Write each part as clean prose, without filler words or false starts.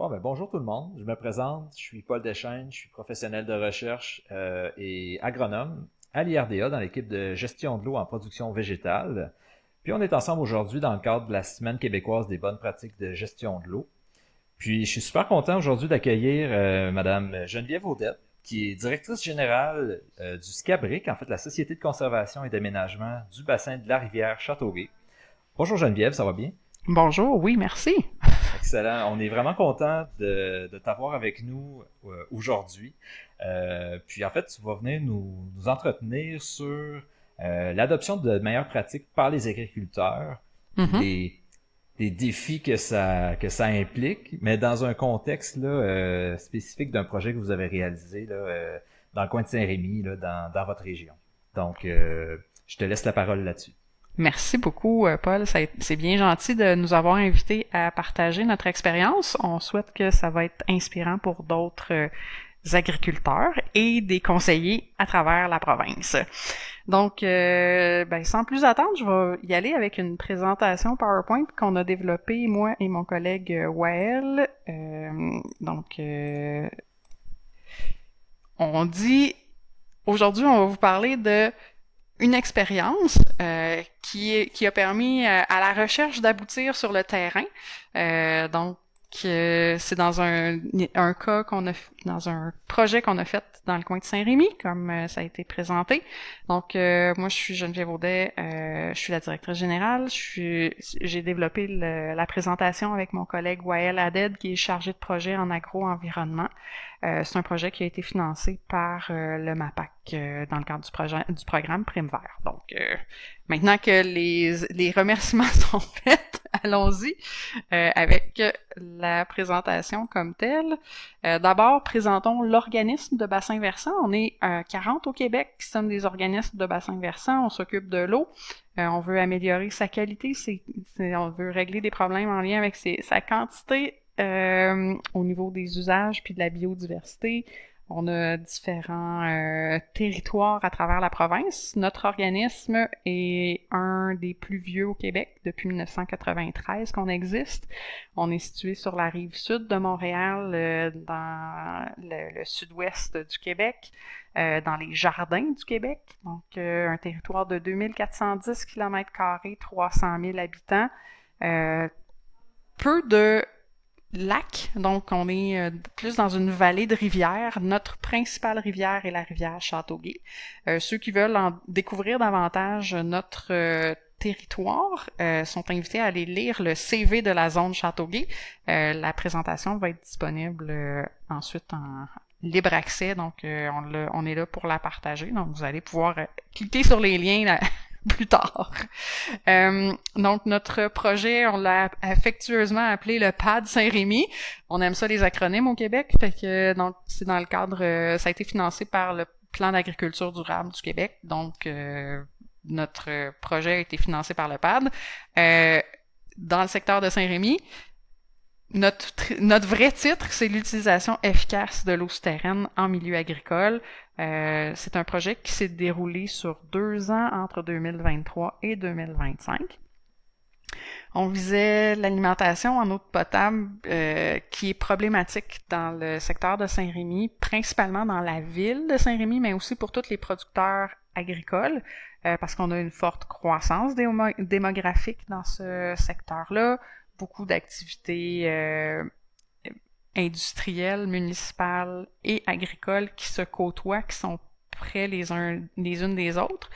Bon, ben, bonjour tout le monde, je me présente, je suis Paul Deschênes, je suis professionnel de recherche et agronome à l'IRDA dans l'équipe de gestion de l'eau en production végétale. Puis on est ensemble aujourd'hui dans le cadre de la Semaine québécoise des bonnes pratiques de gestion de l'eau. Puis je suis super content aujourd'hui d'accueillir Madame Geneviève Audette, qui est directrice générale du SCABRIC, en fait la Société de conservation et d'aménagement du bassin de la rivière Châteauguay. Bonjour Geneviève, ça va bien? Bonjour, oui, merci. Excellent. On est vraiment content de t'avoir avec nous aujourd'hui. Puis en fait, tu vas venir nous entretenir sur l'adoption de meilleures pratiques par les agriculteurs, puis Mhm. les défis que ça implique, mais dans un contexte là, spécifique d'un projet que vous avez réalisé là, dans le coin de Saint-Rémy, là, dans votre région. Donc, je te laisse la parole là-dessus. Merci beaucoup, Paul. C'est bien gentil de nous avoir invités à partager notre expérience. On souhaite que ça va être inspirant pour d'autres agriculteurs et des conseillers à travers la province. Donc, sans plus attendre, je vais y aller avec une présentation PowerPoint qu'on a développée, moi et mon collègue Wael. On dit, aujourd'hui, on va vous parler de une expérience qui a permis à la recherche d'aboutir sur le terrain. C'est dans un cas dans un projet qu'on a fait dans le coin de Saint-Rémy, comme ça a été présenté. Donc, moi, je suis Geneviève Audet, je suis la directrice générale. J'ai développé la présentation avec mon collègue Wael Aded, qui est chargé de projet en agro-environnement. C'est un projet qui a été financé par le MAPAC dans le cadre du programme Prime Vert. Donc, maintenant que les remerciements sont faits, allons-y avec la présentation comme telle. D'abord, présentons l'organisme de bassin versant. On est 40 au Québec qui sommes des organismes de bassin versant. On s'occupe de l'eau. On veut améliorer sa qualité. On veut régler des problèmes en lien avec sa quantité au niveau des usages puis de la biodiversité. On a différents territoires à travers la province. Notre organisme est un des plus vieux au Québec depuis 1993 qu'on existe. On est situé sur la rive sud de Montréal, dans le sud-ouest du Québec, dans les jardins du Québec. Donc, un territoire de 2410 km², 300 000 habitants. Peu de lac, donc on est plus dans une vallée de rivières. Notre principale rivière est la rivière Châteauguay. Ceux qui veulent en découvrir davantage notre territoire sont invités à aller lire le CV de la zone Châteauguay. La présentation va être disponible ensuite en libre accès, donc on est là pour la partager. Donc vous allez pouvoir cliquer sur les liens là, plus tard. Donc, notre projet, on l'a affectueusement appelé le PAD Saint-Rémy. On aime ça, les acronymes au Québec. Fait que, donc, c'est dans le cadre, ça a été financé par le Plan d'agriculture durable du Québec. Donc, notre projet a été financé par le PAD. Dans le secteur de Saint-Rémy, notre vrai titre, c'est l'utilisation efficace de l'eau souterraine en milieu agricole. C'est un projet qui s'est déroulé sur 2 ans entre 2023 et 2025. On visait l'alimentation en eau potable qui est problématique dans le secteur de Saint-Rémy, principalement dans la ville de Saint-Rémy, mais aussi pour tous les producteurs agricoles, parce qu'on a une forte croissance démographique dans ce secteur-là, beaucoup d'activités industrielles, municipales et agricoles qui se côtoient, qui sont près les unes des autres.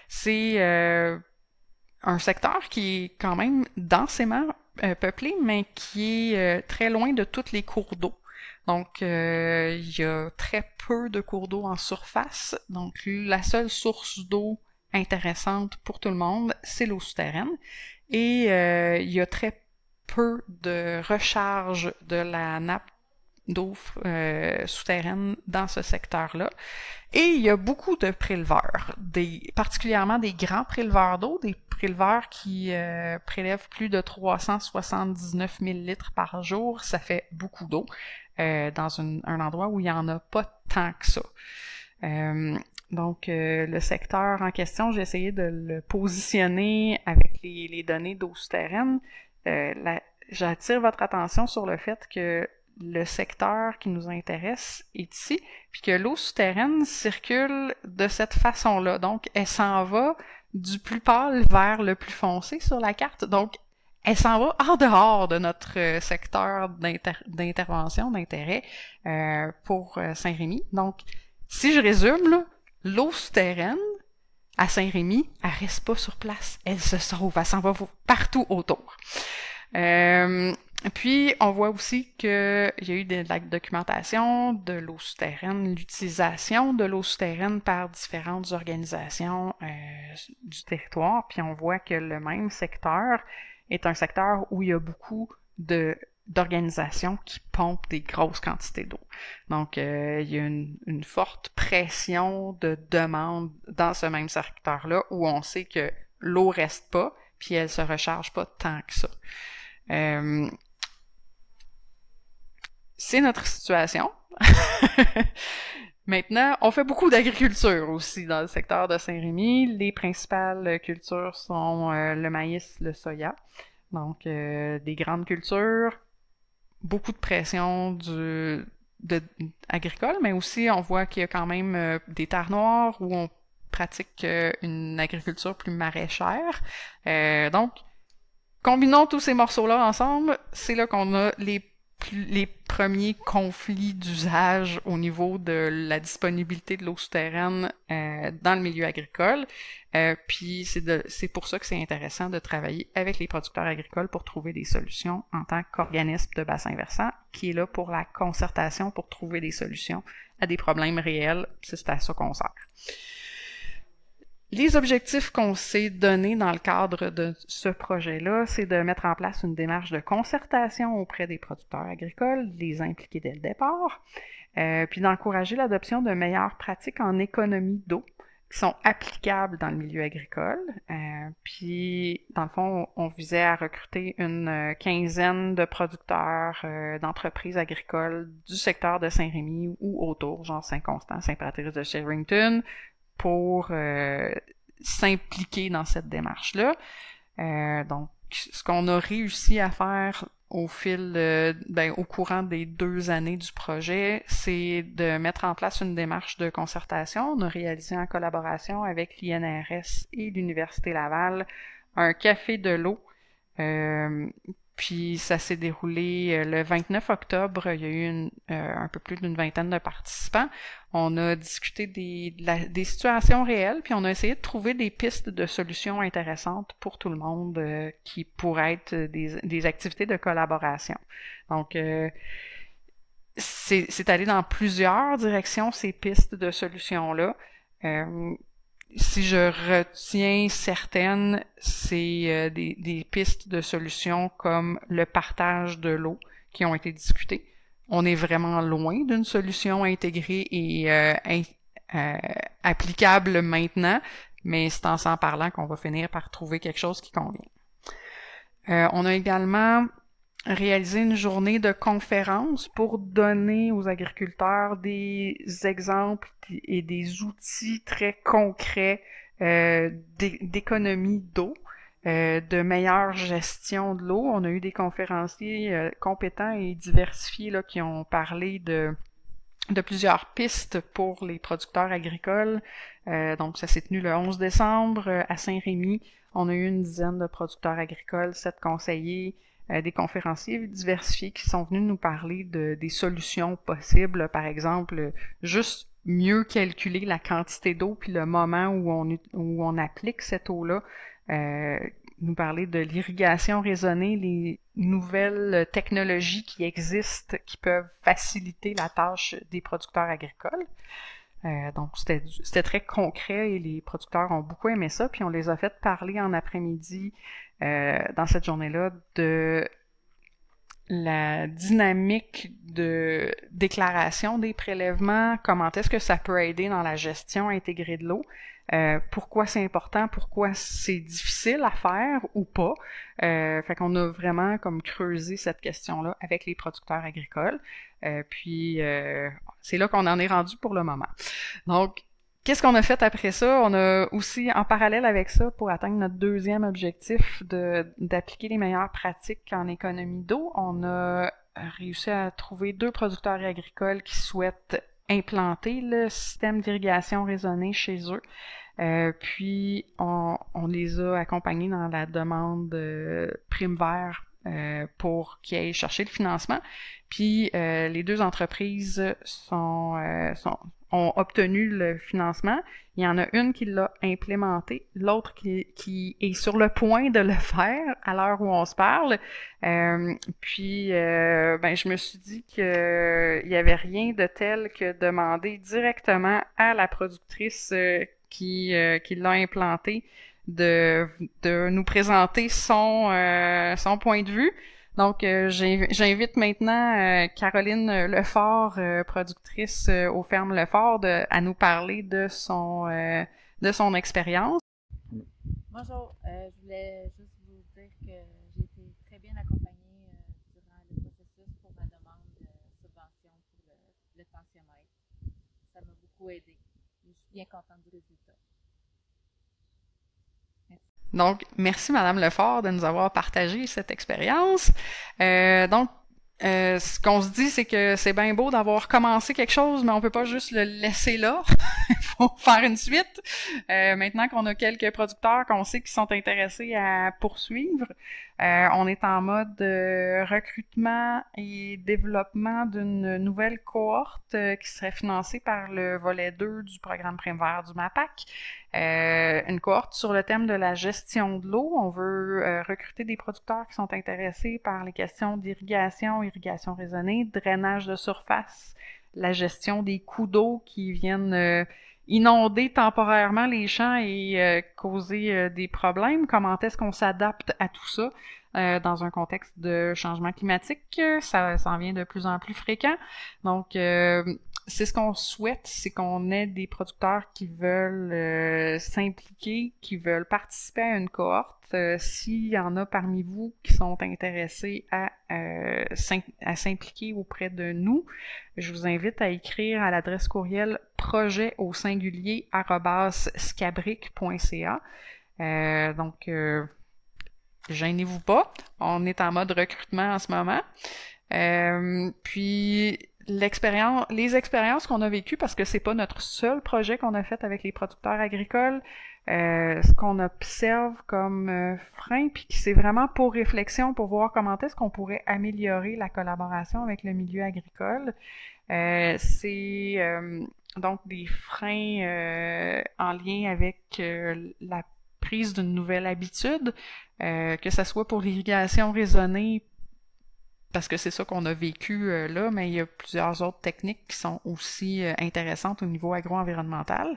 C'est un secteur qui est quand même densément peuplé, mais qui est très loin de tous les cours d'eau. Donc, il y a très peu de cours d'eau en surface. Donc, la seule source d'eau intéressante pour tout le monde, c'est l'eau souterraine. Et il y a très peu de recharge de la nappe d'eau souterraine dans ce secteur-là. Et il y a beaucoup de préleveurs, particulièrement des grands préleveurs d'eau, des préleveurs qui prélèvent plus de 379 000 litres par jour. Ça fait beaucoup d'eau dans un endroit où il n'y en a pas tant que ça. Le secteur en question, j'ai essayé de le positionner avec les données d'eau souterraine. J'attire votre attention sur le fait que le secteur qui nous intéresse est ici, puis que l'eau souterraine circule de cette façon-là. Donc, elle s'en va du plus pâle vers le plus foncé sur la carte. Donc, elle s'en va en dehors de notre secteur d'intervention, d'intérêt pour Saint-Rémy. Donc, si je résume, là, l'eau souterraine à Saint-Rémy, elle reste pas sur place. Elle se sauve, elle s'en va partout autour. Puis, on voit aussi qu'il y a eu de la documentation de l'eau souterraine, l'utilisation de l'eau souterraine par différentes organisations du territoire. Puis, on voit que le même secteur est un secteur où il y a beaucoup d'organisations qui pompent des grosses quantités d'eau. Donc, il y a une forte pression de demande dans ce même secteur-là où on sait que l'eau reste pas, puis elle se recharge pas tant que ça. C'est notre situation. Maintenant, on fait beaucoup d'agriculture aussi dans le secteur de Saint-Rémy. Les principales cultures sont le maïs, le soya. Donc, des grandes cultures, beaucoup de pression agricole, mais aussi on voit qu'il y a quand même des terres noires où on pratique une agriculture plus maraîchère. Donc, combinons tous ces morceaux-là ensemble, c'est là qu'on a les premiers conflits d'usage au niveau de la disponibilité de l'eau souterraine dans le milieu agricole. Puis c'est pour ça que c'est intéressant de travailler avec les producteurs agricoles pour trouver des solutions en tant qu'organisme de bassin versant qui est là pour la concertation, pour trouver des solutions à des problèmes réels. C'est à ça qu'on sert. Les objectifs qu'on s'est donnés dans le cadre de ce projet-là, c'est de mettre en place une démarche de concertation auprès des producteurs agricoles, de les impliquer dès le départ, puis d'encourager l'adoption de meilleures pratiques en économie d'eau qui sont applicables dans le milieu agricole. Puis, dans le fond, on visait à recruter une quinzaine de producteurs d'entreprises agricoles du secteur de Saint-Rémy ou autour, genre Saint-Constant, Saint-Patrice de Sherrington, pour s'impliquer dans cette démarche-là. Donc, ce qu'on a réussi à faire au courant des 2 années du projet, c'est de mettre en place une démarche de concertation. On a réalisé en collaboration avec l'INRS et l'Université Laval un café de l'eau. Puis ça s'est déroulé le 29 octobre. Il y a eu un peu plus d'une vingtaine de participants. On a discuté des situations réelles, puis on a essayé de trouver des pistes de solutions intéressantes pour tout le monde qui pourraient être des activités de collaboration. Donc, c'est allé dans plusieurs directions, ces pistes de solutions-là. Si je retiens certaines, c'est des pistes de solutions comme le partage de l'eau qui ont été discutées. On est vraiment loin d'une solution intégrée et applicable maintenant, mais c'est en s'en parlant qu'on va finir par trouver quelque chose qui convient. On a également réalisé une journée de conférence pour donner aux agriculteurs des exemples et des outils très concrets d'économie d'eau, de meilleure gestion de l'eau. On a eu des conférenciers compétents et diversifiés là, qui ont parlé de plusieurs pistes pour les producteurs agricoles. Donc, ça s'est tenu le 11 décembre à Saint-Rémy. On a eu une dizaine de producteurs agricoles, 7 conseillers, des conférenciers diversifiés qui sont venus nous parler des solutions possibles. Par exemple, juste mieux calculer la quantité d'eau puis le moment où on applique cette eau-là. Nous parler de l'irrigation raisonnée, les nouvelles technologies qui existent qui peuvent faciliter la tâche des producteurs agricoles. Donc, c'était très concret et les producteurs ont beaucoup aimé ça. Puis on les a fait parler en après-midi dans cette journée-là de la dynamique de déclaration des prélèvements, comment est-ce que ça peut aider dans la gestion intégrée de l'eau, pourquoi c'est important, pourquoi c'est difficile à faire ou pas. Fait qu'on a vraiment comme creusé cette question-là avec les producteurs agricoles. Puis c'est là qu'on en est rendu pour le moment. Donc, qu'est-ce qu'on a fait après ça? On a aussi, en parallèle avec ça, pour atteindre notre deuxième objectif d'appliquer les meilleures pratiques en économie d'eau, on a réussi à trouver 2 producteurs agricoles qui souhaitent implanter le système d'irrigation raisonnée chez eux. Puis, on les a accompagnés dans la demande Prime Vert pour qu'ils aillent chercher le financement. Puis, les 2 entreprises ont obtenu le financement. Il y en a une qui l'a implémenté, l'autre qui est sur le point de le faire à l'heure où on se parle. Puis, je me suis dit qu'il n'y avait rien de tel que demander directement à la productrice qui l'a implanté de nous présenter son point de vue. Donc, j'invite maintenant Caroline Lefort, productrice aux fermes Lefort, à nous parler de son expérience. Bonjour, je voulais juste vous dire que j'ai été très bien accompagnée durant le processus pour ma demande de subvention pour le tensiomètre. Ça m'a beaucoup aidé. Je suis bien contente du résultat. Donc, merci Madame Lefort de nous avoir partagé cette expérience. Ce qu'on se dit, c'est que c'est bien beau d'avoir commencé quelque chose, mais on peut pas juste le laisser là. Il faut faire une suite. Maintenant qu'on a quelques producteurs qu'on sait qui sont intéressés à poursuivre, on est en mode recrutement et développement d'une nouvelle cohorte qui serait financée par le volet 2 du programme Prime Vert du MAPAC. Une cohorte sur le thème de la gestion de l'eau. On veut recruter des producteurs qui sont intéressés par les questions d'irrigation, irrigation raisonnée, drainage de surface, la gestion des coûts d'eau qui viennent inonder temporairement les champs et causer des problèmes. Comment est-ce qu'on s'adapte à tout ça dans un contexte de changement climatique? Ça en vient de plus en plus fréquent. Donc, c'est ce qu'on souhaite, c'est qu'on ait des producteurs qui veulent s'impliquer, qui veulent participer à une cohorte. S'il y en a parmi vous qui sont intéressés à s'impliquer auprès de nous, je vous invite à écrire à l'adresse courriel projet@scabric.ca. Donc, gênez-vous pas, on est en mode recrutement en ce moment. Puis les expériences qu'on a vécues, parce que c'est pas notre seul projet qu'on a fait avec les producteurs agricoles, ce qu'on observe comme frein, puis c'est vraiment pour réflexion, pour voir comment est-ce qu'on pourrait améliorer la collaboration avec le milieu agricole. C'est donc des freins en lien avec la prise d'une nouvelle habitude, que ça soit pour l'irrigation raisonnée, parce que c'est ça qu'on a vécu là, mais il y a plusieurs autres techniques qui sont aussi intéressantes au niveau agro-environnemental.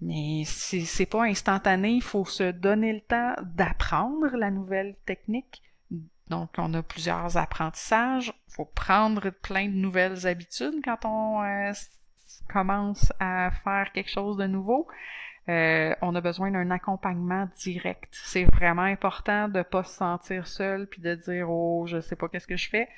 Mais c'est pas instantané, il faut se donner le temps d'apprendre la nouvelle technique. Donc, on a plusieurs apprentissages. Il faut prendre plein de nouvelles habitudes quand on commence à faire quelque chose de nouveau. On a besoin d'un accompagnement direct. C'est vraiment important de pas se sentir seul puis de dire oh je sais pas qu'est-ce que je fais.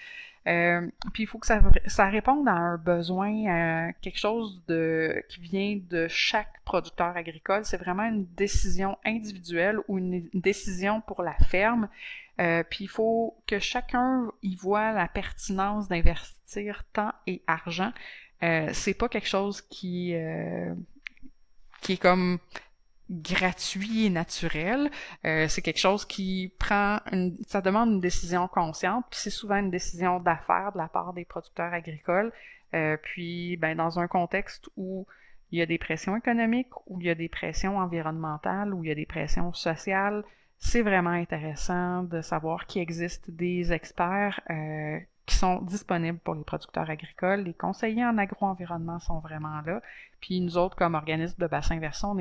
Puis il faut que ça réponde à un besoin, quelque chose qui vient de chaque producteur agricole. C'est vraiment une décision individuelle ou une décision pour la ferme. Puis il faut que chacun y voit la pertinence d'investir temps et argent. C'est pas quelque chose qui est comme gratuit et naturel. C'est quelque chose qui ça demande une décision consciente, puis c'est souvent une décision d'affaires de la part des producteurs agricoles. Puis, dans un contexte où il y a des pressions économiques, où il y a des pressions environnementales, où il y a des pressions sociales, c'est vraiment intéressant de savoir qu'il existe des experts qui sont disponibles pour les producteurs agricoles. Les conseillers en agro-environnement sont vraiment là. Puis nous autres, comme organisme de bassin versant,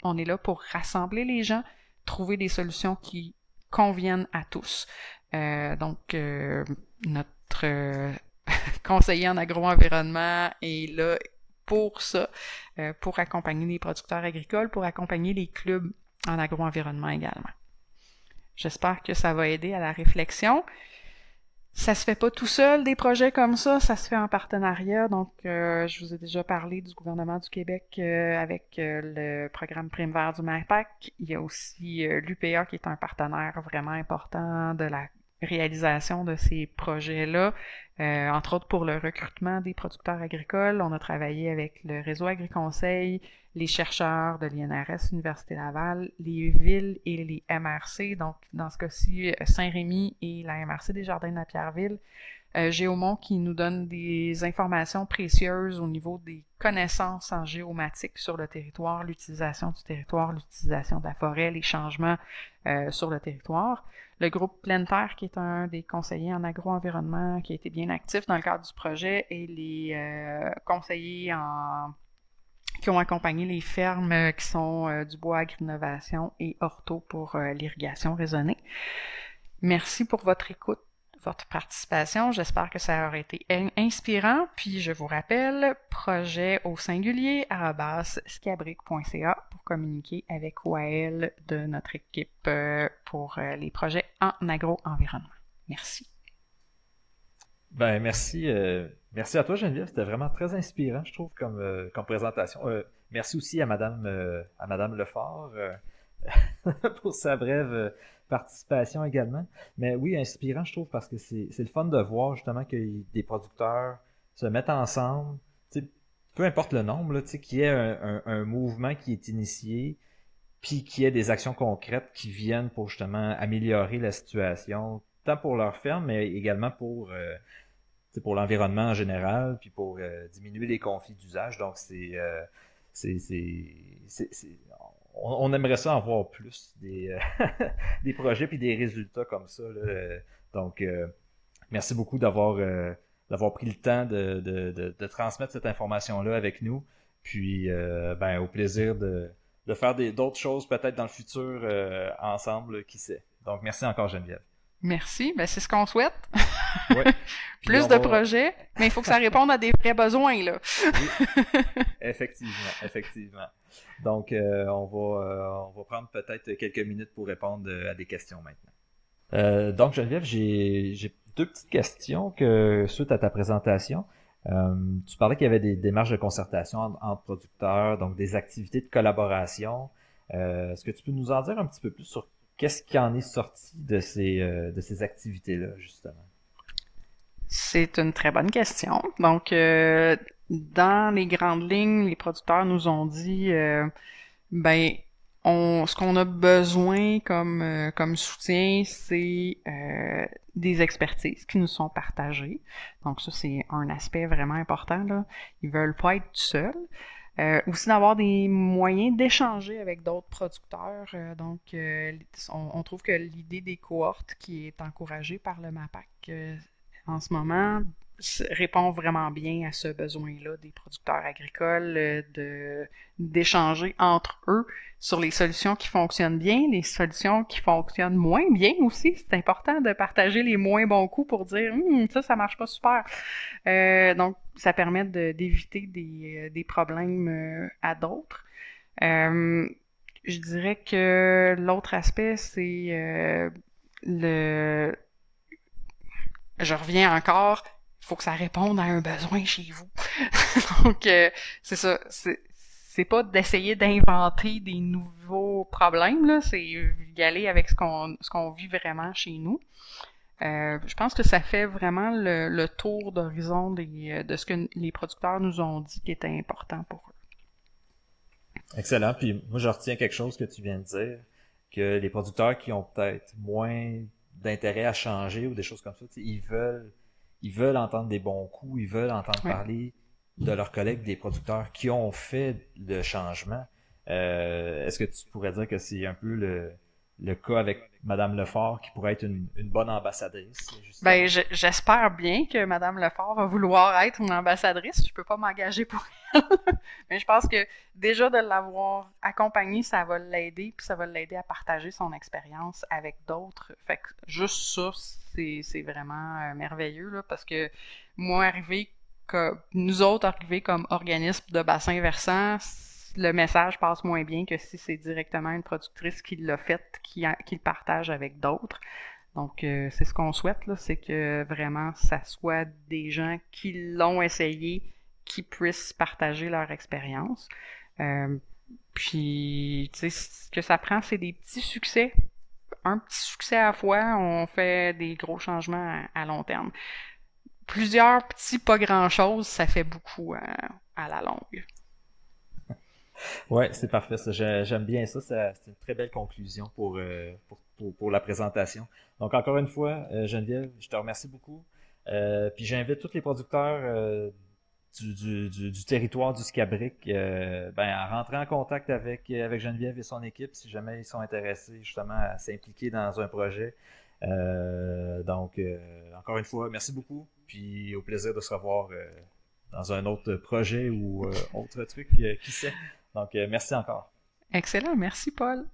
on est là pour rassembler les gens, trouver des solutions qui conviennent à tous. Donc, notre conseiller en agro-environnement est là pour ça, pour accompagner les producteurs agricoles, pour accompagner les clubs en agro-environnement également. J'espère que ça va aider à la réflexion. Ça se fait pas tout seul, des projets comme ça se fait en partenariat. Donc, je vous ai déjà parlé du gouvernement du Québec avec le programme Prime Vert du MAPAC. Il y a aussi l'UPA qui est un partenaire vraiment important de la réalisation de ces projets-là, entre autres pour le recrutement des producteurs agricoles. On a travaillé avec le réseau AgriConseil, les chercheurs de l'INRS, Université Laval, les villes et les MRC, donc dans ce cas-ci, Saint-Rémy et la MRC des Jardins de la Pierreville. Géomont qui nous donne des informations précieuses au niveau des connaissances en géomatique sur le territoire, l'utilisation du territoire, l'utilisation de la forêt, les changements sur le territoire. Le groupe Pleine Terre, qui est un des conseillers en agro-environnement, qui a été bien actif dans le cadre du projet, et les conseillers qui ont accompagné les fermes qui sont du bois Agri-Innovation et Orto pour l'irrigation raisonnée. Merci pour votre écoute, votre participation. J'espère que ça aura été inspirant. Puis je vous rappelle, projet au singulier @scabric.ca pour communiquer avec Wael de notre équipe pour les projets en agro-environnement. Merci. Ben merci, merci à toi Geneviève, c'était vraiment très inspirant, je trouve, comme présentation. Merci aussi à Madame Lefort pour sa brève participation également. Mais oui, inspirant, je trouve, parce que c'est le fun de voir justement que des producteurs se mettent ensemble, peu importe le nombre, qu'il y ait un mouvement qui est initié, puis qu'il y ait des actions concrètes qui viennent pour justement améliorer la situation, tant pour leur ferme, mais également pour l'environnement en général, puis pour diminuer les conflits d'usage. Donc on aimerait ça en voir plus des projets puis des résultats comme ça, là. Donc merci beaucoup d'avoir pris le temps de transmettre cette information-là avec nous. Puis au plaisir de faire d'autres choses peut-être dans le futur ensemble, qui sait. Donc merci encore Geneviève. Merci, c'est ce qu'on souhaite. Ouais. Plus de projets, mais il faut que ça réponde à des vrais besoins, là. Oui, effectivement. Donc, on va prendre peut-être quelques minutes pour répondre à des questions maintenant. Donc, Geneviève, j'ai deux petites questions suite à ta présentation. Tu parlais qu'il y avait des démarches de concertation entre producteurs, donc des activités de collaboration. Est-ce que tu peux nous en dire un petit peu plus sur qu'est-ce qui en est sorti de ces activités-là, justement? C'est une très bonne question. Donc, dans les grandes lignes, les producteurs nous ont dit, ce qu'on a besoin comme soutien, c'est des expertises qui nous sont partagées. Donc ça, c'est un aspect vraiment important, là. Ils veulent pas être seuls. Aussi d'avoir des moyens d'échanger avec d'autres producteurs. On trouve que l'idée des cohortes qui est encouragée par le MAPAC en ce moment répond vraiment bien à ce besoin-là des producteurs agricoles d'échanger entre eux sur les solutions qui fonctionnent bien, les solutions qui fonctionnent moins bien aussi. C'est important de partager les moins bons coups pour dire ça marche pas super. Donc, ça permet d'éviter des problèmes à d'autres. Je dirais que l'autre aspect, c'est je reviens encore, il faut que ça réponde à un besoin chez vous. Donc, c'est ça. C'est pas d'essayer d'inventer des nouveaux problèmes, là. C'est y aller avec ce qu'on vit vraiment chez nous. Je pense que ça fait vraiment le tour d'horizon de ce que les producteurs nous ont dit qui était important pour eux. Excellent. Puis moi, je retiens quelque chose que tu viens de dire, que les producteurs qui ont peut-être moins d'intérêt à changer ou des choses comme ça, ils veulent entendre des bons coups, ils veulent entendre parler de leurs collègues, des producteurs qui ont fait le changement. Est-ce que tu pourrais dire que c'est un peu le cas avec Madame Lefort qui pourrait être une bonne ambassadrice? Ben, j'espère bien que Madame Lefort va vouloir être une ambassadrice. Je peux pas m'engager pour elle. Mais je pense que déjà de l'avoir accompagnée, ça va l'aider, puis ça va l'aider à partager son expérience avec d'autres. Fait que juste ça, c'est vraiment merveilleux, là, parce que moi, nous autres arrivés comme organisme de bassin versant, le message passe moins bien que si c'est directement une productrice qui l'a fait, qui le partage avec d'autres. Donc, c'est ce qu'on souhaite, là, c'est que vraiment, ça soit des gens qui l'ont essayé, qui puissent partager leur expérience. Puis, tu sais, ce que ça prend, c'est des petits succès un petit succès à la fois, on fait des gros changements à long terme. Plusieurs petits pas grand-chose, ça fait beaucoup à la longue. Ouais, c'est parfait ça. J'aime bien ça. C'est une très belle conclusion pour la présentation. Donc encore une fois, Geneviève, je te remercie beaucoup. Puis j'invite tous les producteurs du territoire du Scabric à rentrer en contact avec Geneviève et son équipe si jamais ils sont intéressés justement à s'impliquer dans un projet. Encore une fois, merci beaucoup. Puis au plaisir de se revoir dans un autre projet ou autre truc, qui sait. Donc, merci encore. Excellent, merci Paul.